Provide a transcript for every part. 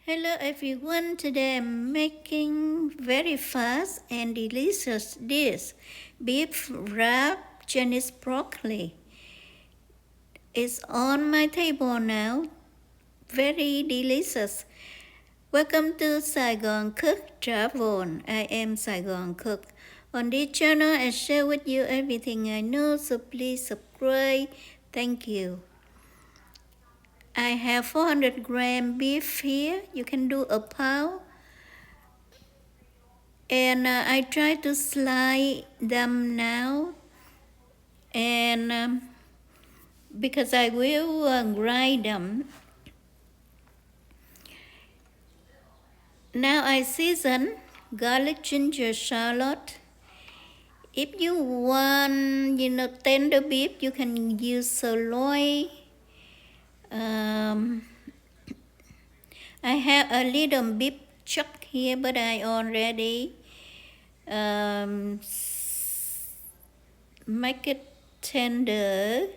Hello everyone, today I'm making very fast and delicious dish, beef wrapped Chinese broccoli. It's on my table now, very delicious. Welcome to SaigoncookTravel. I am Saigon Cook. On this channel I share with you everything I know, so please subscribe. Thank you. I have 400 gram beef here. You can do a pound. And I try to slice them now. And because I will grind them. Now I season garlic, ginger, shallot. If you want, tender beef, you can use sirloin. I have a little beef chuck here, but I already make it tender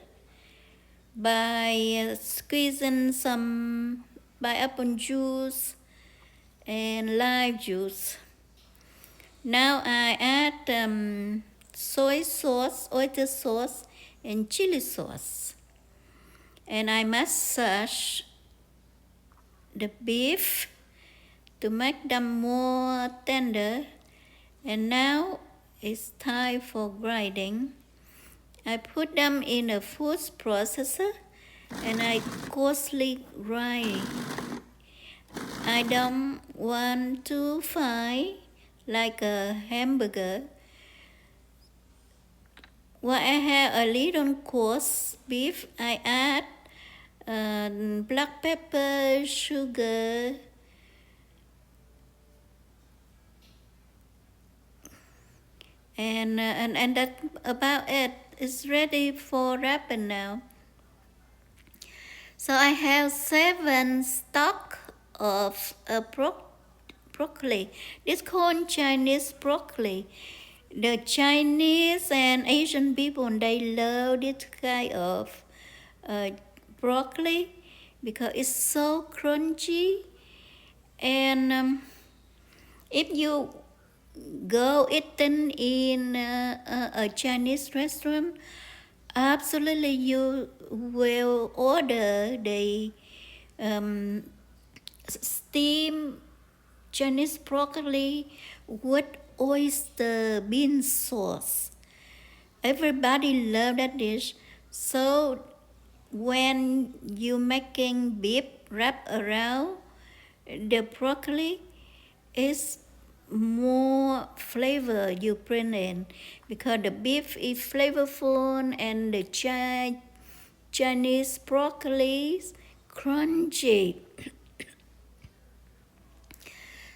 by squeezing some apple juice and lime juice. Now I add soy sauce, oyster sauce, and chili sauce. And I massage the beef to make them more tender. And now it's time for grinding. I put them in a food processor and I coarsely grind. I don't want to fry like a hamburger. When I have a little coarse beef, I add black pepper, sugar, and that's about it. It's ready for wrapping now. So I have 7 stalks of broccoli. This called Chinese broccoli. The Chinese and Asian people, they love this kind of broccoli because it's so crunchy. And if you go eating in a Chinese restaurant, absolutely you will order the steamed Chinese broccoli with oyster bean sauce. Everybody love that dish. So when you making beef wrap around the broccoli, it's more flavor you bring in because the beef is flavorful and the Chinese broccoli is crunchy.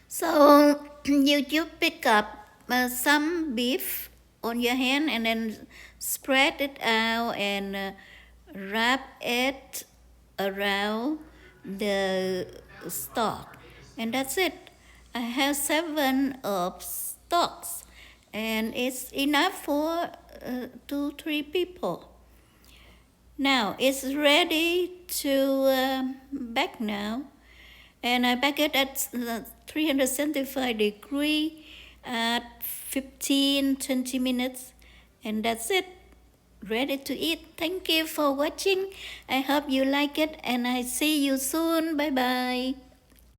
So you pick up some beef on your hand and then spread it out and wrap it around the stock, and that's it. I have 7 of stalks, and it's enough for 2-3 people. Now it's ready to bake now, and I bake it at 375 degrees at 15-20 minutes, and that's it. Ready to eat. Thank you for watching. I hope you like it, and I see you soon. Bye bye.